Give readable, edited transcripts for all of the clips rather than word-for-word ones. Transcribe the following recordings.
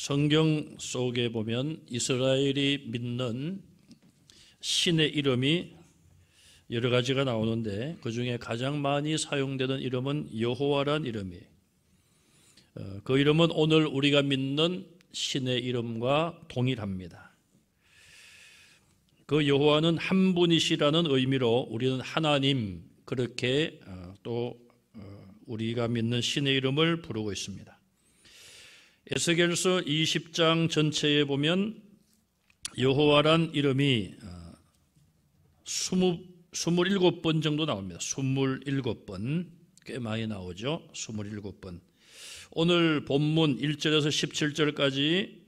성경 속에 보면 이스라엘이 믿는 신의 이름이 여러 가지가 나오는데 그 중에 가장 많이 사용되는 이름은 여호와란 이름이에요. 그 이름은 오늘 우리가 믿는 신의 이름과 동일합니다. 그 여호와는 한 분이시라는 의미로 우리는 하나님 그렇게 또 우리가 믿는 신의 이름을 부르고 있습니다. 에스겔서 20장 전체에 보면 여호와란 이름이 27번 정도 나옵니다. 27번 꽤 많이 나오죠. 27번. 오늘 본문 1절에서 17절까지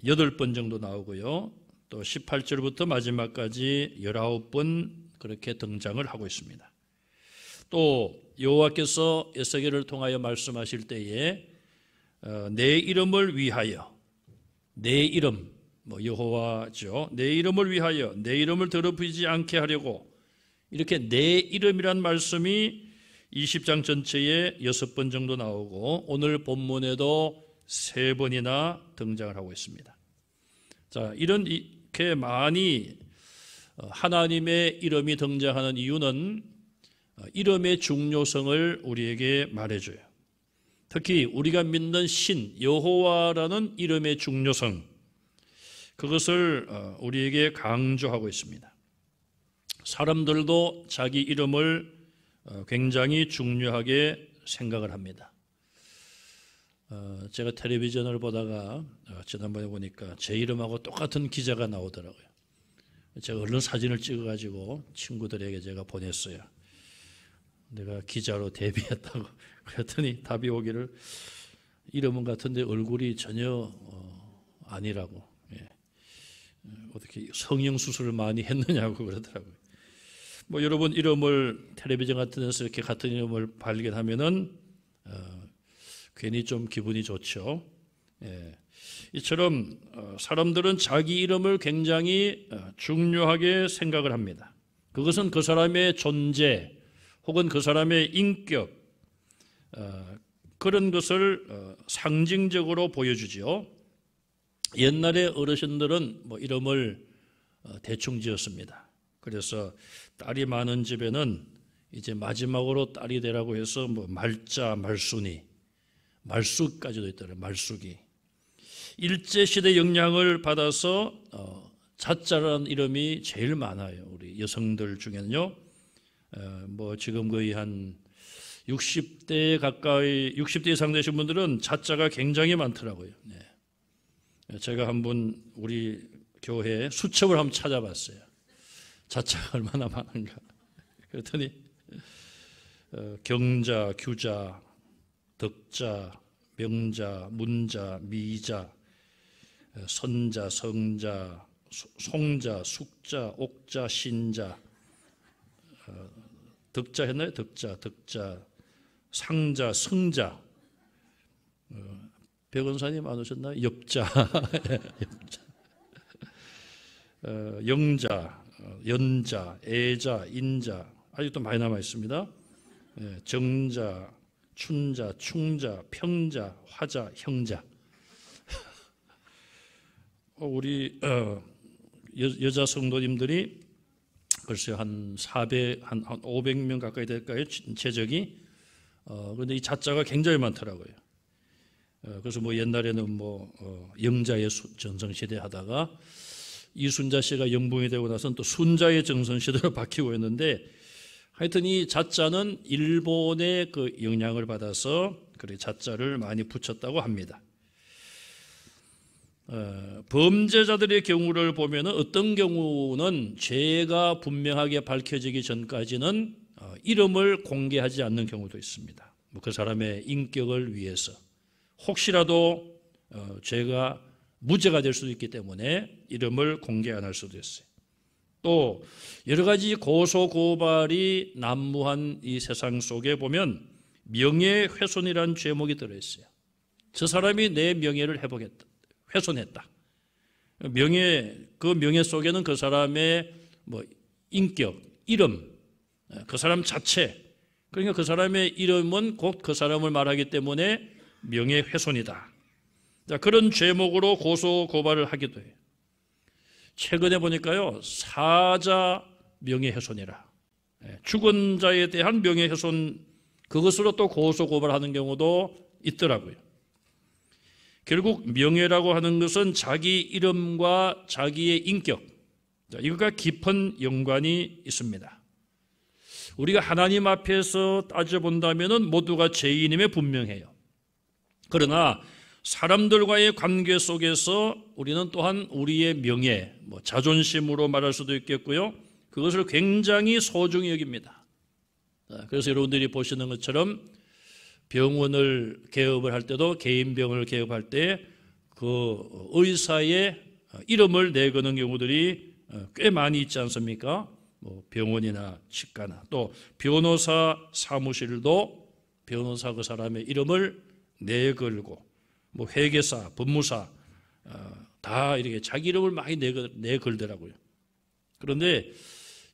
8번 정도 나오고요. 또 18절부터 마지막까지 19번 그렇게 등장을 하고 있습니다. 또 여호와께서 에스겔을 통하여 말씀하실 때에 내 이름을 위하여, 내 이름, 여호와죠. 내 이름을 위하여, 내 이름을 더럽히지 않게 하려고 이렇게 내 이름이란 말씀이 20장 전체에 6번 정도 나오고 오늘 본문에도 3번이나 등장을 하고 있습니다. 자, 이렇게 많이 하나님의 이름이 등장하는 이유는 이름의 중요성을 우리에게 말해줘요. 특히 우리가 믿는 신 여호와라는 이름의 중요성, 그것을 우리에게 강조하고 있습니다. 사람들도 자기 이름을 굉장히 중요하게 생각을 합니다. 제가 텔레비전을 보다가 지난번에 보니까 제 이름하고 똑같은 기자가 나오더라고요. 제가 얼른 사진을 찍어가지고 친구들에게 제가 보냈어요. 내가 기자로 데뷔했다고. 그랬더니 답이 오기를 이름은 같은데 얼굴이 전혀 아니라고. 예. 어떻게 성형수술을 많이 했느냐고 그러더라고요. 여러분 이름을 텔레비전 같은 데서 이렇게 같은 이름을 발견하면은 괜히 좀 기분이 좋죠. 예. 이처럼 사람들은 자기 이름을 굉장히 중요하게 생각을 합니다. 그것은 그 사람의 존재 혹은 그 사람의 인격 그런 것을 상징적으로 보여주죠. 옛날에 어르신들은 이름을 대충 지었습니다. 그래서 딸이 많은 집에는 이제 마지막으로 딸이 되라고 해서 말자, 말순이, 말쑥까지도 있더라고요. 말쑥이. 일제시대 영향을 받아서 자자라는 이름이 제일 많아요. 우리 여성들 중에는요. 지금 거의 한 60대 가까이, 60대 이상 되신 분들은 자자가 굉장히 많더라고요. 네. 제가 한번 우리 교회 수첩을 한번 찾아봤어요. 자자가 얼마나 많은가. 그랬더니 경자, 규자, 덕자, 명자, 문자, 미자, 선자, 성자, 송자, 숙자, 옥자, 신자, 덕자 했나요? 덕자, 상자, 승자. 백원사님 안 오셨나요? 엽자, 영자, 연자, 애자, 인자 아직도 많이 남아 있습니다. 정자, 춘자, 충자, 평자, 화자, 형자. 우리 여자 성도님들이 글쎄요 한 500명 가까이 될까요? 최적이. 그런데 이 자자가 굉장히 많더라고요. 그래서 옛날에는 영자의 전성시대 하다가 이순자 씨가 영붕이 되고 나서는 또 순자의 전성시대로 바뀌고 있는데 하여튼 이 자자는 일본의 그 영향을 받아서 그래 자자를 많이 붙였다고 합니다. 범죄자들의 경우를 보면 어떤 경우는 죄가 분명하게 밝혀지기 전까지는 이름을 공개하지 않는 경우도 있습니다. 그 사람의 인격을 위해서 혹시라도 죄가 무죄가 될 수도 있기 때문에 이름을 공개 안 할 수도 있어요. 또 여러 가지 고소 고발이 난무한 이 세상 속에 보면 명예훼손이라는 죄목이 들어있어요. 저 사람이 내 명예를 훼손했다. 그 명예 속에는 그 사람의 인격, 이름, 그 사람 자체, 그러니까 그 사람의 이름은 곧 그 사람을 말하기 때문에 명예훼손이다. 자, 그런 죄목으로 고소 고발을 하기도 해요. 최근에 보니까요, 사자 명예훼손이라, 죽은 자에 대한 명예훼손, 그것으로 또 고소 고발하는 경우도 있더라고요. 결국 명예라고 하는 것은 자기 이름과 자기의 인격, 이것과 깊은 연관이 있습니다. 우리가 하나님 앞에서 따져본다면 모두가 죄인임에 분명해요. 그러나 사람들과의 관계 속에서 우리는 또한 우리의 명예, 자존심으로 말할 수도 있겠고요, 그것을 굉장히 소중히 여깁니다. 그래서 여러분들이 보시는 것처럼 병원을 개업을 할 때도, 개인 병원을 개업할 때 그 의사의 이름을 내거는 경우들이 꽤 많이 있지 않습니까? 병원이나 치과나, 또 변호사 사무실도 변호사 그 사람의 이름을 내걸고, 회계사, 법무사 다 이렇게 자기 이름을 많이 내걸더라고요. 그런데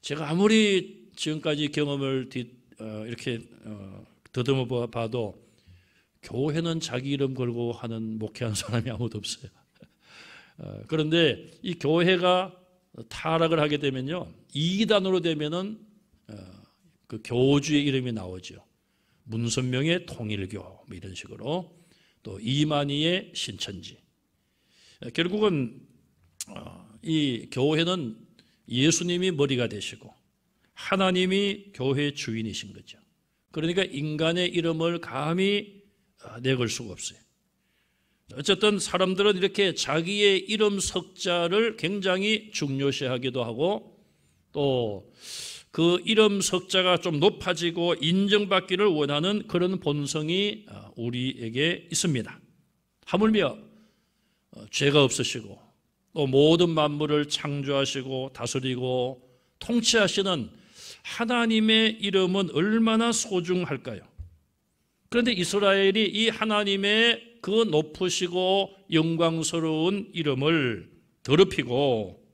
제가 아무리 지금까지 경험을 이렇게 더듬어 봐도 교회는 자기 이름 걸고 하는 목회하는 사람이 아무도 없어요. 그런데 이 교회가 타락을 하게 되면요, 이단으로 되면은 그 교주의 이름이 나오죠. 문선명의 통일교, 이런 식으로, 또 이만희의 신천지. 결국은 이 교회는 예수님이 머리가 되시고 하나님이 교회의 주인이신 거죠. 그러니까 인간의 이름을 감히 내걸 수가 없어요. 어쨌든 사람들은 이렇게 자기의 이름 석자를 굉장히 중요시하기도 하고, 또 그 이름 석자가 좀 높아지고 인정받기를 원하는 그런 본성이 우리에게 있습니다. 하물며 죄가 없으시고 또 모든 만물을 창조하시고 다스리고 통치하시는 하나님의 이름은 얼마나 소중할까요? 그런데 이스라엘이 이 하나님의 그 높으시고 영광스러운 이름을 더럽히고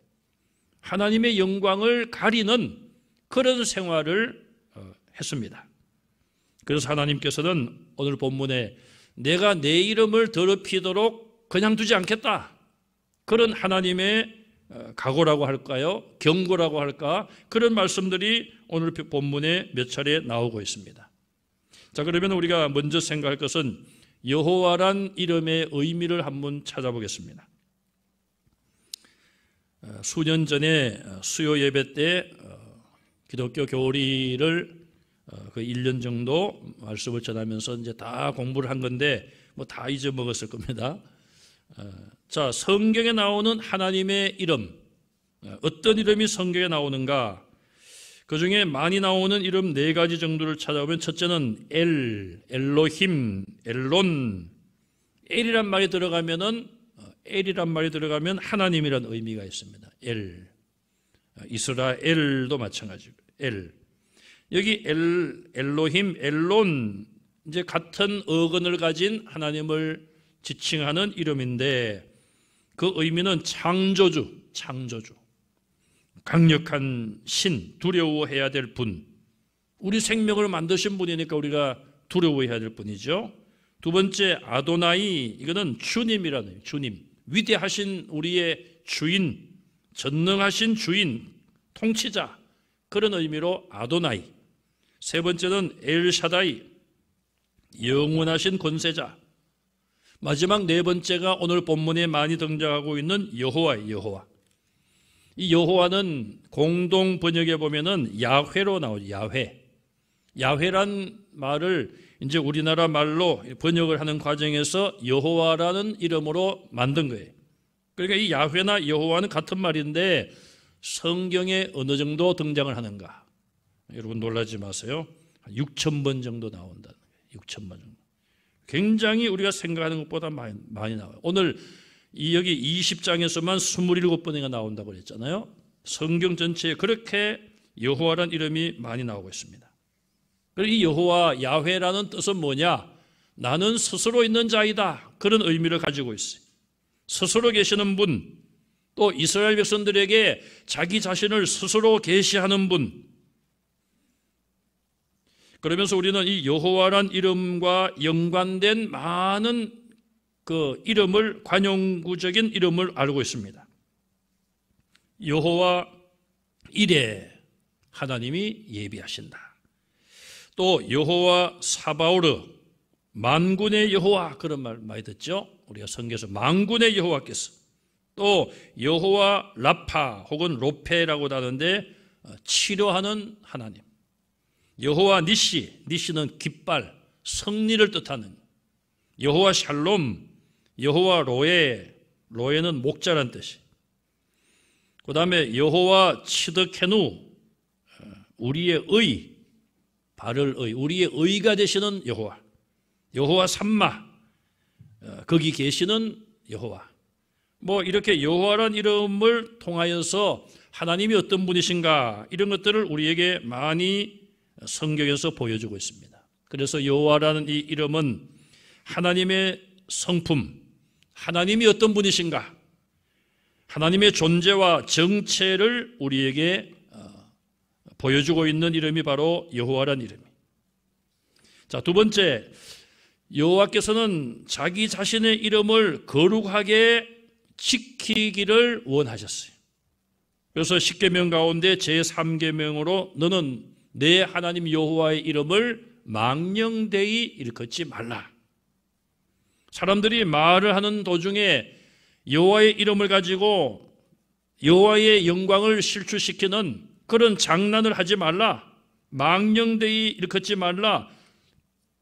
하나님의 영광을 가리는 그런 생활을 했습니다. 그래서 하나님께서는 오늘 본문에 내가 내 이름을 더럽히도록 그냥 두지 않겠다, 그런 하나님의 각오라고 할까요? 경고라고 할까? 그런 말씀들이 오늘 본문에 몇 차례 나오고 있습니다. 자, 그러면 우리가 먼저 생각할 것은 여호와란 이름의 의미를 한번 찾아보겠습니다. 수년 전에 수요 예배 때 기독교 교리를 그 1년 정도 말씀을 전하면서 이제 다 공부를 한 건데 다 잊어먹었을 겁니다. 자, 성경에 나오는 하나님의 이름, 어떤 이름이 성경에 나오는가? 그 중에 많이 나오는 이름 4가지 정도를 찾아보면, 첫째는 엘로힘, 엘론. 엘이란 말이 들어가면 하나님이란 의미가 있습니다. 이스라엘도 마찬가지고 여기 엘로힘, 엘론, 이제 같은 어근을 가진 하나님을 지칭하는 이름인데, 그 의미는 창조주, 강력한 신, 두려워해야 될 분, 우리 생명을 만드신 분이니까 우리가 두려워해야 될 분이죠. 두 번째, 아도나이, 이거는 주님이라는 의미, 주님, 위대하신 우리의 주인, 전능하신 주인, 통치자, 그런 의미로 아도나이. 세 번째는 엘샤다이, 영원하신 권세자. 마지막 4번째가 오늘 본문에 많이 등장하고 있는 여호와. 이 여호와는 공동 번역에 보면은 야훼로 나오죠. 야훼란 말을 이제 우리나라 말로 번역을 하는 과정에서 여호와라는 이름으로 만든 거예요. 그러니까 이 야훼나 여호와는 같은 말인데 성경에 어느 정도 등장을 하는가? 여러분 놀라지 마세요. 6,000번 정도 나온다는 거예요. 6,000번 정도. 굉장히 우리가 생각하는 것보다 많이 나와요. 오늘 여기 20장에서만 27번이나 나온다고 그랬잖아요. 성경 전체에 그렇게 여호와라는 이름이 많이 나오고 있습니다. 그리고 이 여호와, 야훼라는 뜻은 뭐냐? 나는 스스로 있는 자이다, 그런 의미를 가지고 있어요. 스스로 계시는 분, 또 이스라엘 백성들에게 자기 자신을 스스로 계시하는 분. 그러면서 우리는 이 여호와란 이름과 연관된 많은 그 이름을, 관용구적인 이름을 알고 있습니다. 여호와 이레, 하나님이 예비하신다. 또 여호와 사바오르, 만군의 여호와, 그런 말 많이 듣죠. 우리가 성경에서 만군의 여호와께서. 또 여호와 라파 혹은 로페라고도 하는데 치료하는 하나님. 여호와 니시, 니시는 깃발, 승리를 뜻하는. 여호와 샬롬, 여호와 로에, 로에는 목자란 뜻이. 그 다음에 여호와 치드케누, 우리의 의, 바를 의, 우리의 의가 되시는 여호와. 여호와 삼마, 거기 계시는 여호와. 뭐 이렇게 여호와란 이름을 통하여서 하나님이 어떤 분이신가, 이런 것들을 우리에게 많이 성경에서 보여주고 있습니다. 그래서 여호와라는 이 이름은 하나님의 성품, 하나님이 어떤 분이신가, 하나님의 존재와 정체를 우리에게 보여주고 있는 이름이 바로 여호와라는 이름이에요. 자, 두 번째, 여호와께서는 자기 자신의 이름을 거룩하게 지키기를 원하셨어요. 그래서 십계명 가운데 제3계명으로 너는 내 하나님 여호와의 이름을 망령되이 일컫지 말라. 사람들이 말을 하는 도중에 여호와의 이름을 가지고 여호와의 영광을 실추시키는 그런 장난을 하지 말라. 망령되이 일컫지 말라.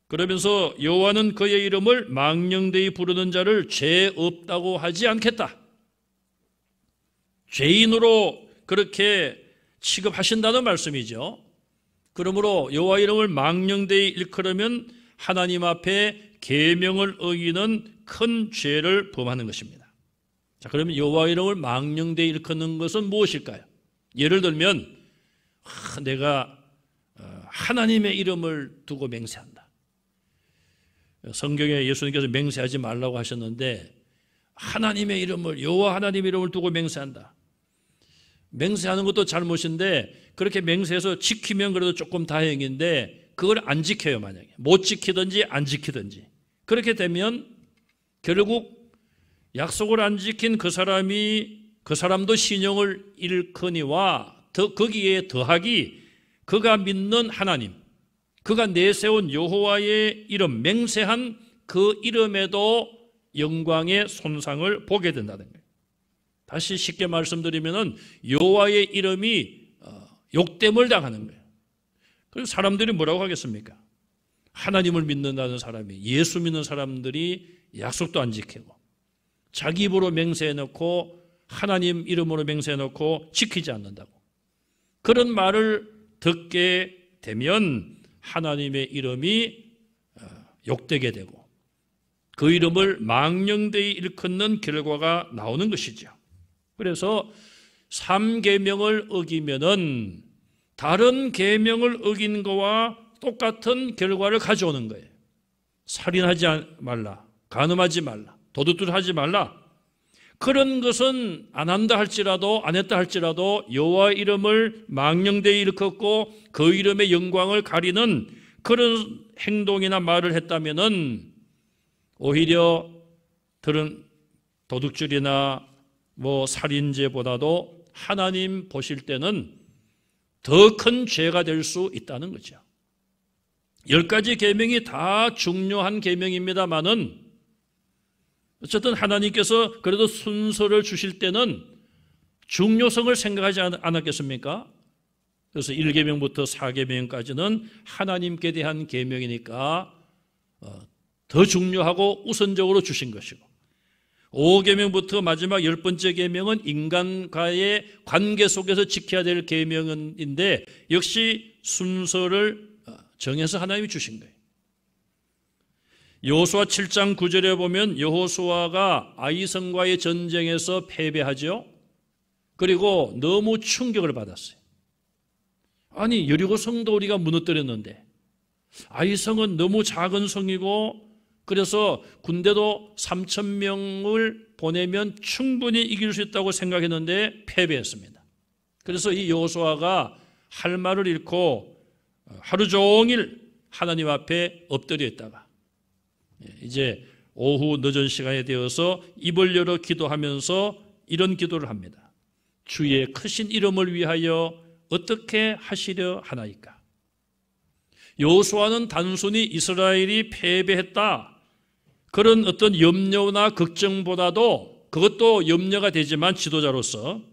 그러면서 여호와는 그의 이름을 망령되이 부르는 자를 죄 없다고 하지 않겠다. 죄인으로 그렇게 취급하신다는 말씀이죠. 그러므로 여호와 이름을 망령되이 일컬으면 하나님 앞에 계명을 어기는 큰 죄를 범하는 것입니다. 자, 그러면 여호와 이름을 망령되이 일컫는 것은 무엇일까요? 예를 들면 내가 하나님의 이름을 두고 맹세한다. 성경에 예수님께서 맹세하지 말라고 하셨는데 하나님의 이름을, 여호와 하나님의 이름을 두고 맹세한다. 맹세하는 것도 잘못인데 그렇게 맹세해서 지키면 그래도 조금 다행인데 그걸 안 지켜요. 만약에 못 지키든지 안 지키든지 그렇게 되면 결국 약속을 안 지킨 그 사람도 신용을 잃거니와 거기에 더하기 그가 믿는 하나님, 그가 내세운 여호와의 이름, 맹세한 그 이름에도 영광의 손상을 보게 된다는 거예요. 다시 쉽게 말씀드리면 여호와의 이름이 욕됨을 당하는 거예요. 그래서 사람들이 뭐라고 하겠습니까? 하나님을 믿는다는 사람이, 예수 믿는 사람들이 약속도 안 지키고 자기 입으로 맹세해놓고 하나님 이름으로 맹세해놓고 지키지 않는다고. 그런 말을 듣게 되면 하나님의 이름이 욕되게 되고 그 이름을 망령되이 일컫는 결과가 나오는 것이죠. 그래서 3계명을 어기면은 다른 계명을 어긴 거와 똑같은 결과를 가져오는 거예요. 살인하지 말라, 간음하지 말라, 도둑질하지 말라. 그런 것은 안 한다 할지라도, 안 했다 할지라도 여호와 이름을 망령되이 일컫고 그 이름의 영광을 가리는 그런 행동이나 말을 했다면은 오히려 들은 도둑질이나 살인죄보다도 하나님 보실 때는 더 큰 죄가 될 수 있다는 거죠. 10가지 계명이 다 중요한 계명입니다만은 어쨌든 하나님께서 그래도 순서를 주실 때는 중요성을 생각하지 않았겠습니까? 그래서 1계명부터 4계명까지는 하나님께 대한 계명이니까 더 중요하고 우선적으로 주신 것이고 5계명부터 마지막 10번째 계명은 인간과의 관계 속에서 지켜야 될 계명인데 역시 순서를 정해서 하나님이 주신 거예요. 여호수아 7장 9절에 보면 여호수아가 아이성과의 전쟁에서 패배하죠. 그리고 너무 충격을 받았어요. 아니 여리고 성도 우리가 무너뜨렸는데 아이성은 너무 작은 성이고 그래서 군대도 3,000명을 보내면 충분히 이길 수 있다고 생각했는데 패배했습니다. 그래서 이 여호수아가 할 말을 잃고 하루 종일 하나님 앞에 엎드려 있다가 이제 오후 늦은 시간에 되어서 입을 열어 기도하면서 이런 기도를 합니다. 주의 크신 이름을 위하여 어떻게 하시려 하나이까? 여호수아는 단순히 이스라엘이 패배했다, 그런 어떤 염려나 걱정보다도, 그것도 염려가 되지만 지도자로서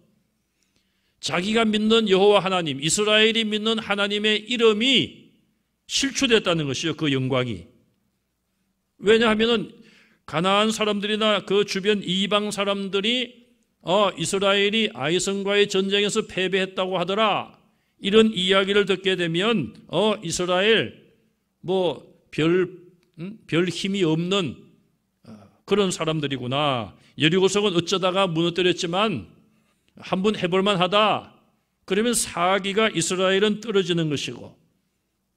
자기가 믿는 여호와 하나님, 이스라엘이 믿는 하나님의 이름이 실추됐다는 것이요, 그 영광이. 왜냐하면 가나안 사람들이나 그 주변 이방 사람들이 이스라엘이 아이성과의 전쟁에서 패배했다고 하더라, 이런 이야기를 듣게 되면 이스라엘 별 힘이 없는 그런 사람들이구나, 여리고성은 어쩌다가 무너뜨렸지만 한번 해볼만 하다, 그러면 사기가 이스라엘은 떨어지는 것이고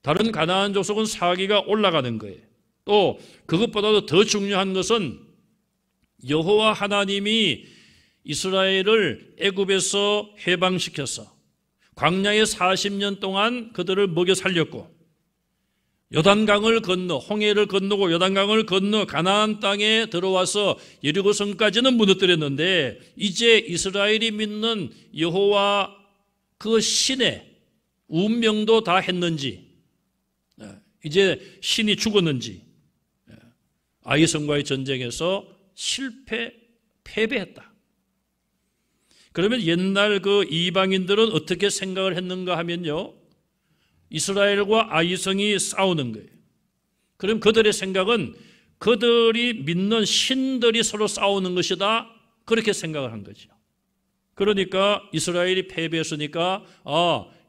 다른 가나안 족속은 사기가 올라가는 거예요. 또 그것보다도 더 중요한 것은 여호와 하나님이 이스라엘을 애굽에서 해방시켜서 광야에 40년 동안 그들을 먹여 살렸고, 요단강을 건너, 홍해를 건너고 요단강을 건너 가나안 땅에 들어와서 여리고성까지는 무너뜨렸는데, 이제 이스라엘이 믿는 여호와 그 신의 운명도 다 했는지, 이제 신이 죽었는지, 아이성과의 전쟁에서 패배했다. 그러면 옛날 그 이방인들은 어떻게 생각을 했는가 하면요, 이스라엘과 아이성이 싸우는 거예요. 그럼 그들의 생각은 그들이 믿는 신들이 서로 싸우는 것이다, 그렇게 생각을 한 거죠. 그러니까 이스라엘이 패배했으니까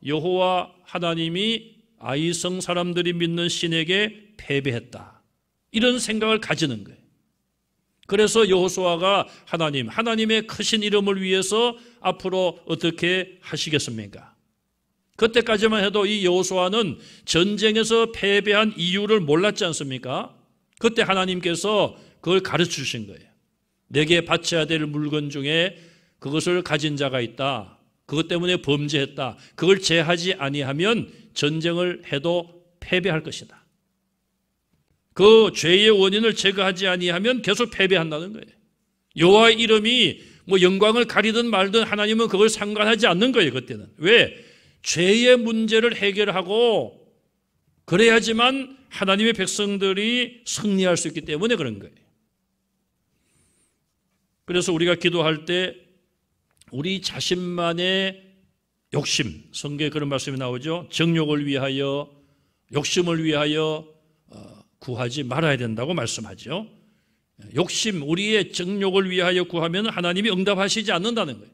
여호와 하나님이 아이성 사람들이 믿는 신에게 패배했다, 이런 생각을 가지는 거예요. 그래서 여호수아가 하나님의 크신 이름을 위해서 앞으로 어떻게 하시겠습니까? 그때까지만 해도 이 여호수아는 전쟁에서 패배한 이유를 몰랐지 않습니까? 그때 하나님께서 그걸 가르쳐 주신 거예요. 내게 바쳐야 될 물건 중에 그것을 가진 자가 있다, 그것 때문에 범죄했다, 그걸 제하지 아니하면 전쟁을 해도 패배할 것이다. 그 죄의 원인을 제거하지 아니하면 계속 패배한다는 거예요. 여호와의 이름이 영광을 가리든 말든 하나님은 그걸 상관하지 않는 거예요. 그때는. 왜? 죄의 문제를 해결하고 그래야지만 하나님의 백성들이 승리할 수 있기 때문에 그런 거예요. 그래서 우리가 기도할 때 우리 자신만의 욕심, 성경에 그런 말씀이 나오죠. 정욕을 위하여, 욕심을 위하여 구하지 말아야 된다고 말씀하죠. 욕심, 우리의 정욕을 위하여 구하면 하나님이 응답하시지 않는다는 거예요.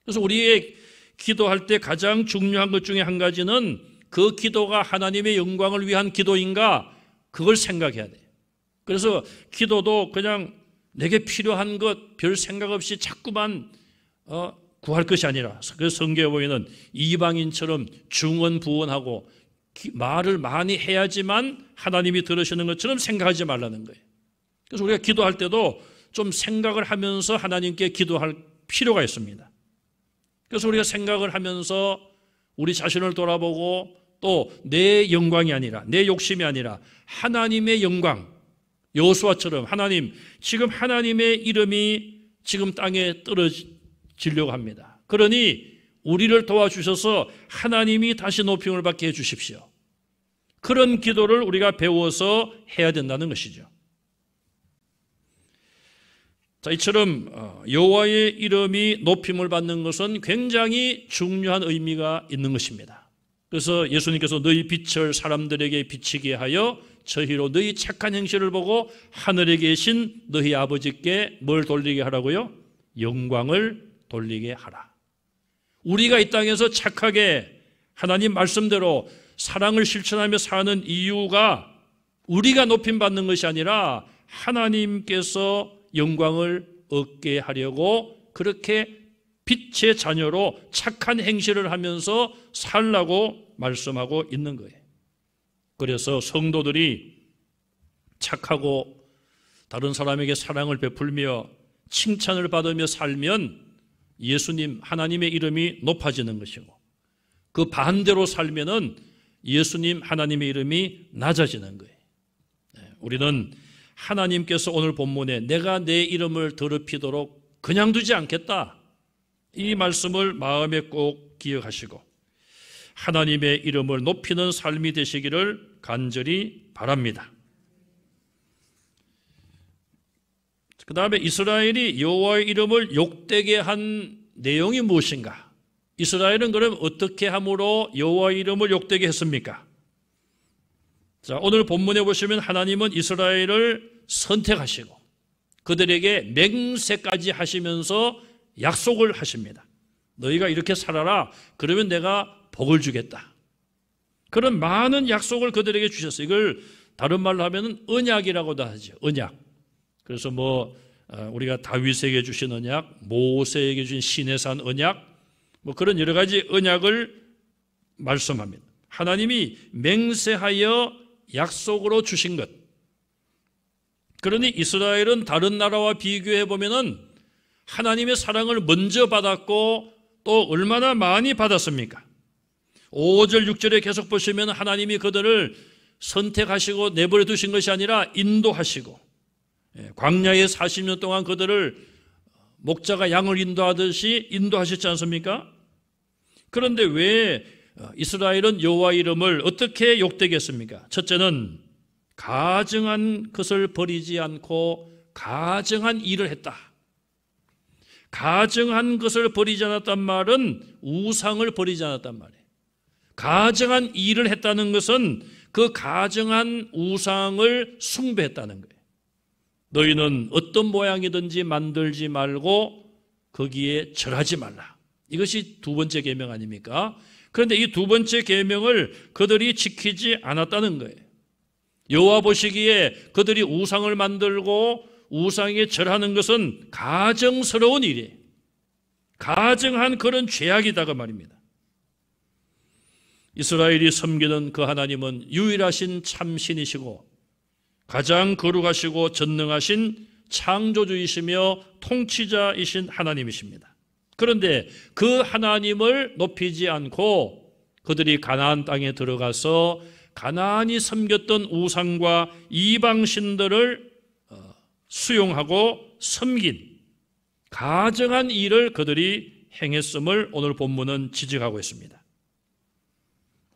그래서 우리의 기도할 때 가장 중요한 것 중에 한 가지는 그 기도가 하나님의 영광을 위한 기도인가, 그걸 생각해야 돼요. 그래서 기도도 그냥 내게 필요한 것 별 생각 없이 자꾸만 구할 것이 아니라, 그래서 성경에 보면 이방인처럼 중언부언하고 말을 많이 해야지만 하나님이 들으시는 것처럼 생각하지 말라는 거예요. 그래서 우리가 기도할 때도 좀 생각을 하면서 하나님께 기도할 필요가 있습니다. 그래서 우리가 생각을 하면서 우리 자신을 돌아보고 또 내 영광이 아니라, 내 욕심이 아니라 하나님의 영광, 여호수아처럼 하나님, 지금 하나님의 이름이 지금 땅에 떨어지려고 합니다. 그러니 우리를 도와주셔서 하나님이 다시 높임을 받게 해주십시오. 그런 기도를 우리가 배워서 해야 된다는 것이죠. 자, 이처럼 여호와의 이름이 높임을 받는 것은 굉장히 중요한 의미가 있는 것입니다. 그래서 예수님께서 너희 빛을 사람들에게 비치게 하여 저희로 너희 착한 행실을 보고 하늘에 계신 너희 아버지께 뭘 돌리게 하라고요? 영광을 돌리게 하라. 우리가 이 땅에서 착하게 하나님 말씀대로 사랑을 실천하며 사는 이유가 우리가 높임받는 것이 아니라 하나님께서 영광을 얻게 하려고 그렇게 빛의 자녀로 착한 행실을 하면서 살라고 말씀하고 있는 거예요. 그래서 성도들이 착하고 다른 사람에게 사랑을 베풀며 칭찬을 받으며 살면 예수님, 하나님의 이름이 높아지는 것이고, 그 반대로 살면은 예수님, 하나님의 이름이 낮아지는 거예요. 우리는 하나님께서 오늘 본문에 내가 내 이름을 더럽히도록 그냥 두지 않겠다, 이 말씀을 마음에 꼭 기억하시고 하나님의 이름을 높이는 삶이 되시기를 간절히 바랍니다. 그 다음에 이스라엘이 여호와의 이름을 욕되게 한 내용이 무엇인가? 이스라엘은 그럼 어떻게 함으로 여호와의 이름을 욕되게 했습니까? 자, 오늘 본문에 보시면 하나님은 이스라엘을 선택하시고 그들에게 맹세까지 하시면서 약속을 하십니다. 너희가 이렇게 살아라, 그러면 내가 복을 주겠다. 그런 많은 약속을 그들에게 주셨어요. 이걸 다른 말로 하면 언약이라고도 하죠. 언약. 그래서 우리가 다윗에게 주신 언약, 모세에게 주신 시내산 언약, 그런 여러 가지 언약을 말씀합니다. 하나님이 맹세하여 약속으로 주신 것. 그러니 이스라엘은 다른 나라와 비교해 보면은 하나님의 사랑을 먼저 받았고 또 얼마나 많이 받았습니까? 5절, 6절에 계속 보시면 하나님이 그들을 선택하시고 내버려 두신 것이 아니라 인도하시고, 광야에 40년 동안 그들을 목자가 양을 인도하듯이 인도하셨지 않습니까? 그런데 왜 이스라엘은 여호와 이름을 어떻게 욕되게 했습니까? 첫째는 가증한 것을 버리지 않고 가증한 일을 했다. 가증한 것을 버리지 않았단 말은 우상을 버리지 않았단 말이에요. 가증한 일을 했다는 것은 그 가증한 우상을 숭배했다는 거예요. 너희는 어떤 모양이든지 만들지 말고 거기에 절하지 말라. 이것이 두 번째 계명 아닙니까? 그런데 이 두 번째 계명을 그들이 지키지 않았다는 거예요. 여호와 보시기에 그들이 우상을 만들고 우상에 절하는 것은 가증스러운 일이에요. 가증한 그런 죄악이다가 말입니다. 이스라엘이 섬기는 그 하나님은 유일하신 참신이시고 가장 거룩하시고 전능하신 창조주이시며 통치자이신 하나님이십니다. 그런데 그 하나님을 높이지 않고 그들이 가나안 땅에 들어가서 가나안이 섬겼던 우상과 이방신들을 수용하고 섬긴 가증한 일을 그들이 행했음을 오늘 본문은 지적하고 있습니다.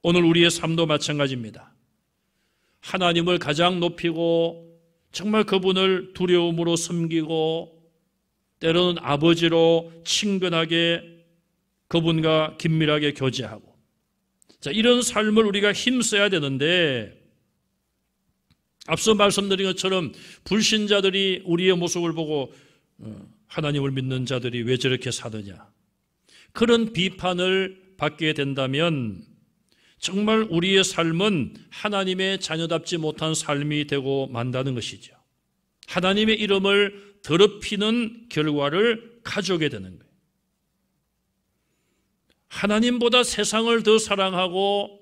오늘 우리의 삶도 마찬가지입니다. 하나님을 가장 높이고 정말 그분을 두려움으로 섬기고 때로는 아버지로 친근하게 그분과 긴밀하게 교제하고, 자, 이런 삶을 우리가 힘써야 되는데 앞서 말씀드린 것처럼 불신자들이 우리의 모습을 보고 하나님을 믿는 자들이 왜 저렇게 사느냐, 그런 비판을 받게 된다면 정말 우리의 삶은 하나님의 자녀답지 못한 삶이 되고 만다는 것이죠. 하나님의 이름을 더럽히는 결과를 가져오게 되는 거예요. 하나님보다 세상을 더 사랑하고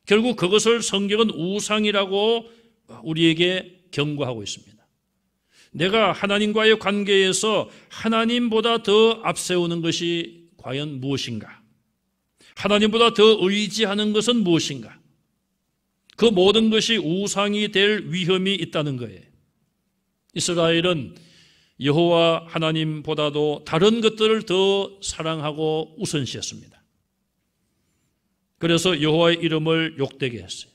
결국 그것을 성경은 우상이라고 우리에게 경고하고 있습니다. 내가 하나님과의 관계에서 하나님보다 더 앞세우는 것이 과연 무엇인가? 하나님보다 더 의지하는 것은 무엇인가? 그 모든 것이 우상이 될 위험이 있다는 거예요. 이스라엘은 여호와 하나님보다도 다른 것들을 더 사랑하고 우선시했습니다. 그래서 여호와의 이름을 욕되게 했어요.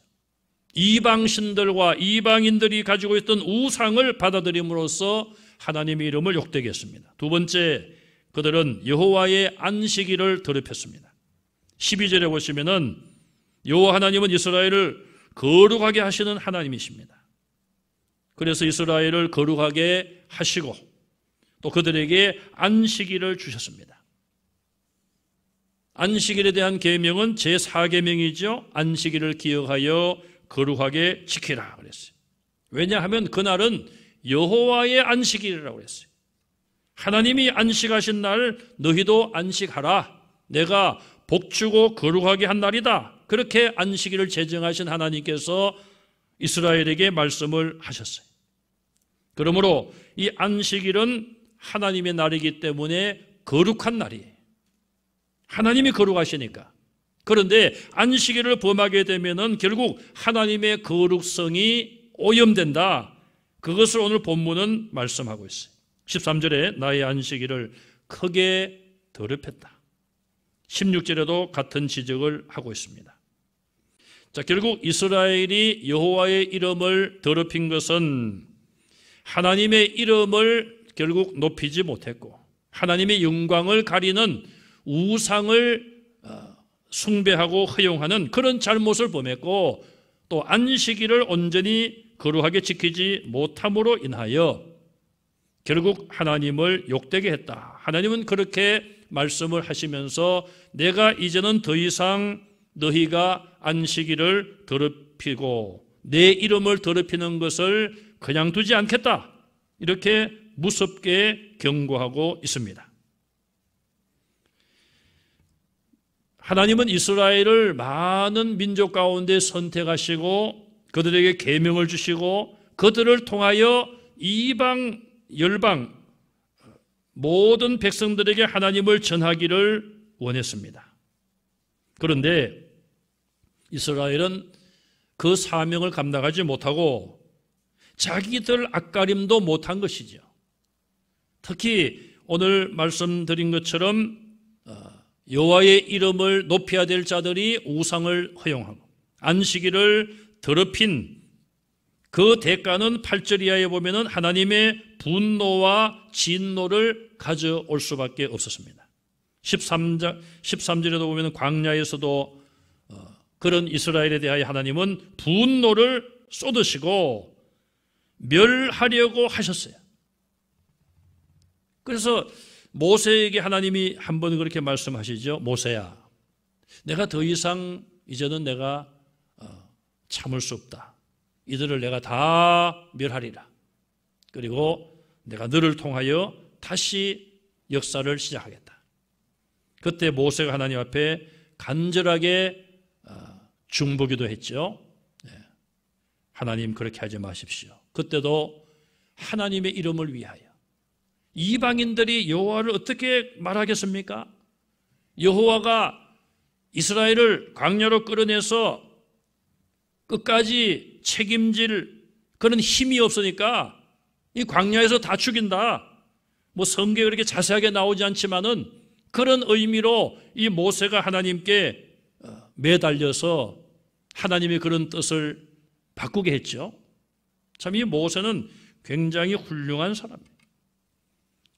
이방신들과 이방인들이 가지고 있던 우상을 받아들임으로써 하나님의 이름을 욕되게 했습니다. 두 번째, 그들은 여호와의 안식일을 더럽혔습니다. 12절에 보시면은 여호와 하나님은 이스라엘을 거룩하게 하시는 하나님이십니다. 그래서 이스라엘을 거룩하게 하시고 또 그들에게 안식일을 주셨습니다. 안식일에 대한 계명은 제4계명이죠. 안식일을 기억하여 거룩하게 지키라 그랬어요. 왜냐하면 그날은 여호와의 안식일이라고 그랬어요. 하나님이 안식하신 날 너희도 안식하라. 내가 복주고 거룩하게 한 날이다. 그렇게 안식일을 제정하신 하나님께서 이스라엘에게 말씀을 하셨어요. 그러므로 이 안식일은 하나님의 날이기 때문에 거룩한 날이에요. 하나님이 거룩하시니까. 그런데 안식일을 범하게 되면은 결국 하나님의 거룩성이 오염된다. 그것을 오늘 본문은 말씀하고 있어요. 13절에 나의 안식일을 크게 더럽혔다. 16절에도 같은 지적을 하고 있습니다. 자, 결국 이스라엘이 여호와의 이름을 더럽힌 것은 하나님의 이름을 결국 높이지 못했고 하나님의 영광을 가리는 우상을 숭배하고 허용하는 그런 잘못을 범했고 또 안식일을 온전히 거룩하게 지키지 못함으로 인하여 결국 하나님을 욕되게 했다. 하나님은 그렇게 말씀을 하시면서 내가 이제는 더 이상 너희가 안식일을 더럽히고 내 이름을 더럽히는 것을 그냥 두지 않겠다. 이렇게 무섭게 경고하고 있습니다. 하나님은 이스라엘을 많은 민족 가운데 선택하시고 그들에게 계명을 주시고 그들을 통하여 이방, 열방 모든 백성들에게 하나님을 전하기를 원했습니다. 그런데 이스라엘은 그 사명을 감당하지 못하고 자기들 앞가림도 못한 것이죠. 특히 오늘 말씀드린 것처럼 여호와의 이름을 높여야 될 자들이 우상을 허용하고 안식일을 더럽힌 그 대가는 8절 이하에 보면은 하나님의 분노와 진노를 가져올 수밖에 없었습니다. 13절에도 보면은 광야에서도 그런 이스라엘에 대하여 하나님은 분노를 쏟으시고 멸하려고 하셨어요. 그래서 모세에게 하나님이 한 번 그렇게 말씀하시죠. 모세야, 내가 더 이상 이제는 내가 참을 수 없다. 이들을 내가 다 멸하리라. 그리고 내가 너를 통하여 다시 역사를 시작하겠다. 그때 모세가 하나님 앞에 간절하게 중보기도 했죠. 하나님 그렇게 하지 마십시오. 그때도 하나님의 이름을 위하여 이방인들이 여호와를 어떻게 말하겠습니까? 여호와가 이스라엘을 광야로 끌어내서 끝까지 책임질 그런 힘이 없으니까 이 광야에서 다 죽인다. 뭐 성경에 그렇게 자세하게 나오지 않지만은 그런 의미로 이 모세가 하나님께 매달려서 하나님의 그런 뜻을 바꾸게 했죠. 참 이 모세는 굉장히 훌륭한 사람이에요.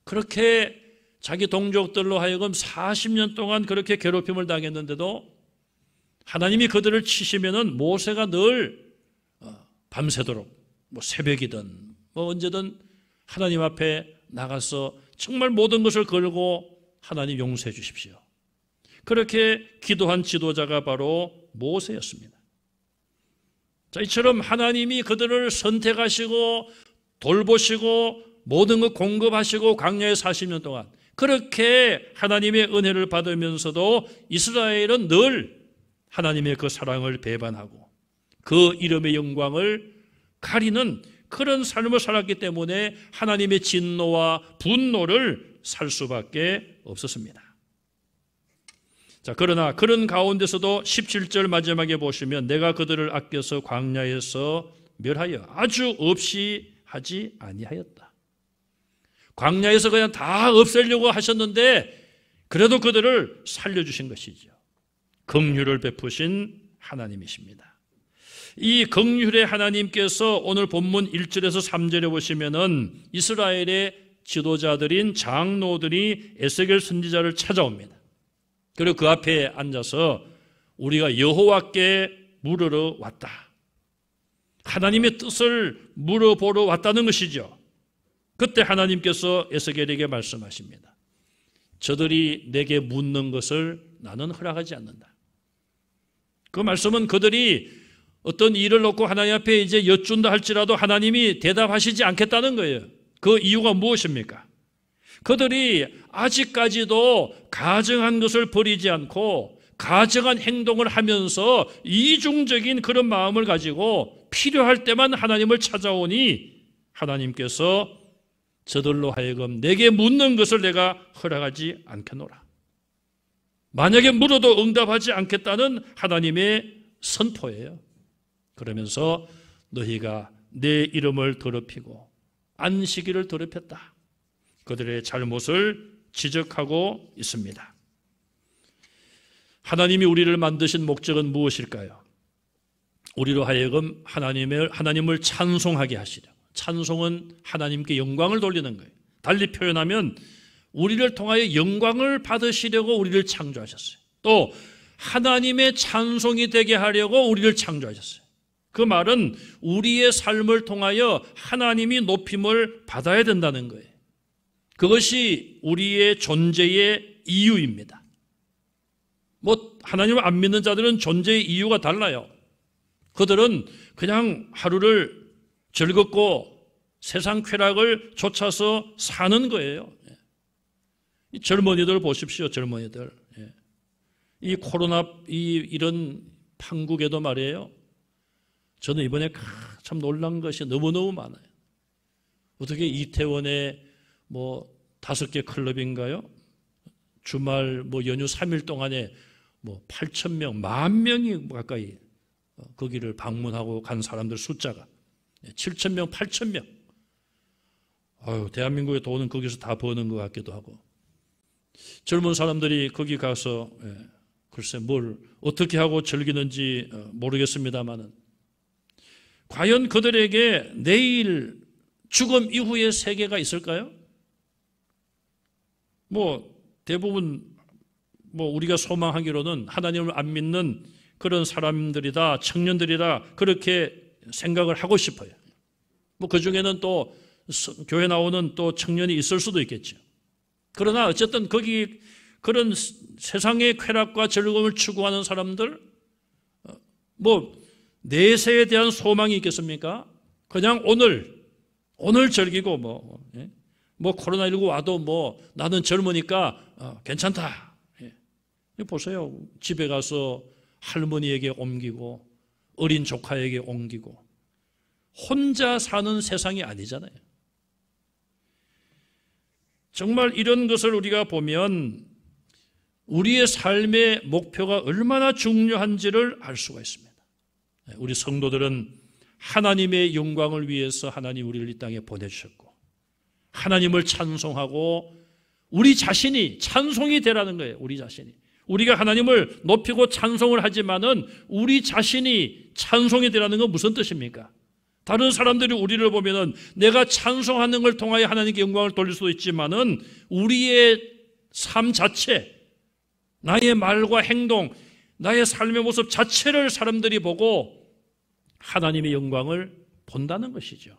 그렇게 자기 동족들로 하여금 40년 동안 그렇게 괴롭힘을 당했는데도 하나님이 그들을 치시면은 모세가 늘 밤새도록 뭐 새벽이든 뭐 언제든 하나님 앞에 나가서 정말 모든 것을 걸고 하나님 용서해 주십시오. 그렇게 기도한 지도자가 바로 모세였습니다. 자, 이처럼 하나님이 그들을 선택하시고 돌보시고 모든 것 공급하시고 광야에 40년 동안 그렇게 하나님의 은혜를 받으면서도 이스라엘은 늘 하나님의 그 사랑을 배반하고 그 이름의 영광을 가리는 그런 삶을 살았기 때문에 하나님의 진노와 분노를 살 수밖에 없었습니다. 자, 그러나 그런 가운데서도 17절 마지막에 보시면 내가 그들을 아껴서 광야에서 멸하여 아주 없이 하지 아니하였다. 광야에서 그냥 다 없애려고 하셨는데 그래도 그들을 살려주신 것이죠. 긍휼을 베푸신 하나님이십니다. 이 긍휼의 하나님께서 오늘 본문 1절에서 3절에 보시면은 이스라엘의 지도자들인 장로들이 에스겔 선지자를 찾아옵니다. 그리고 그 앞에 앉아서 우리가 여호와께 물으러 왔다. 하나님의 뜻을 물어보러 왔다는 것이죠. 그때 하나님께서 에스겔에게 말씀하십니다. 저들이 내게 묻는 것을 나는 허락하지 않는다. 그 말씀은 그들이 어떤 일을 놓고 하나님 앞에 이제 여쭌다 할지라도 하나님이 대답하시지 않겠다는 거예요. 그 이유가 무엇입니까? 그들이 아직까지도 가정한 것을 버리지 않고 가정한 행동을 하면서 이중적인 그런 마음을 가지고 필요할 때만 하나님을 찾아오니 하나님께서 저들로 하여금 내게 묻는 것을 내가 허락하지 않겠노라. 만약에 물어도 응답하지 않겠다는 하나님의 선포예요. 그러면서 너희가 내 이름을 더럽히고 안식일을 더럽혔다. 그들의 잘못을 지적하고 있습니다. 하나님이 우리를 만드신 목적은 무엇일까요? 우리로 하여금 하나님을 찬송하게 하시려. 찬송은 하나님께 영광을 돌리는 거예요. 달리 표현하면 우리를 통하여 영광을 받으시려고 우리를 창조하셨어요. 또 하나님의 찬송이 되게 하려고 우리를 창조하셨어요. 그 말은 우리의 삶을 통하여 하나님이 높임을 받아야 된다는 거예요. 그것이 우리의 존재의 이유입니다. 하나님을 안 믿는 자들은 존재의 이유가 달라요. 그들은 그냥 하루를 즐겁고 세상 쾌락을 쫓아서 사는 거예요. 이 젊은이들 보십시오. 젊은이들. 이 코로나 이런 판국에도 말이에요. 저는 이번에 참 놀란 것이 너무너무 많아요. 어떻게 이태원에 5개 클럽인가요? 주말 연휴 3일 동안에 8,000명, 10,000명이 가까이 거기를 방문하고 간 사람들 숫자가 7,000명, 8,000명. 대한민국의 돈은 거기서 다 버는 것 같기도 하고. 젊은 사람들이 거기 가서 글쎄 뭘 어떻게 하고 즐기는지 모르겠습니다만은 과연 그들에게 내일 죽음 이후의 세계가 있을까요? 대부분 우리가 소망하기로는 하나님을 안 믿는 그런 사람들이다, 청년들이다, 그렇게 생각을 하고 싶어요. 그 중에는 또 교회 나오는 또 청년이 있을 수도 있겠죠. 그러나 어쨌든 거기 그런 세상의 쾌락과 즐거움을 추구하는 사람들, 내세에 대한 소망이 있겠습니까? 그냥 오늘 즐기고 코로나19 와도 나는 젊으니까 괜찮다. 보세요. 집에 가서 할머니에게 옮기고 어린 조카에게 옮기고 혼자 사는 세상이 아니잖아요. 정말 이런 것을 우리가 보면 우리의 삶의 목표가 얼마나 중요한지를 알 수가 있습니다. 우리 성도들은 하나님의 영광을 위해서 하나님 우리를 이 땅에 보내주셨고 하나님을 찬송하고 우리 자신이 찬송이 되라는 거예요. 우리 자신이. 우리가 하나님을 높이고 찬송을 하지만은 우리 자신이 찬송이 되라는 건 무슨 뜻입니까? 다른 사람들이 우리를 보면은 내가 찬송하는 걸 통하여 하나님께 영광을 돌릴 수도 있지만은 우리의 삶 자체, 나의 말과 행동, 나의 삶의 모습 자체를 사람들이 보고 하나님의 영광을 본다는 것이죠.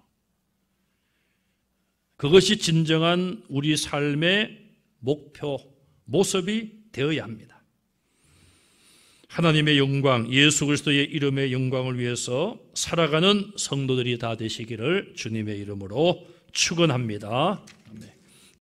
그것이 진정한 우리 삶의 목표, 모습이 되어야 합니다. 하나님의 영광, 예수 그리스도의 이름의 영광을 위해서 살아가는 성도들이 다 되시기를 주님의 이름으로 축원합니다.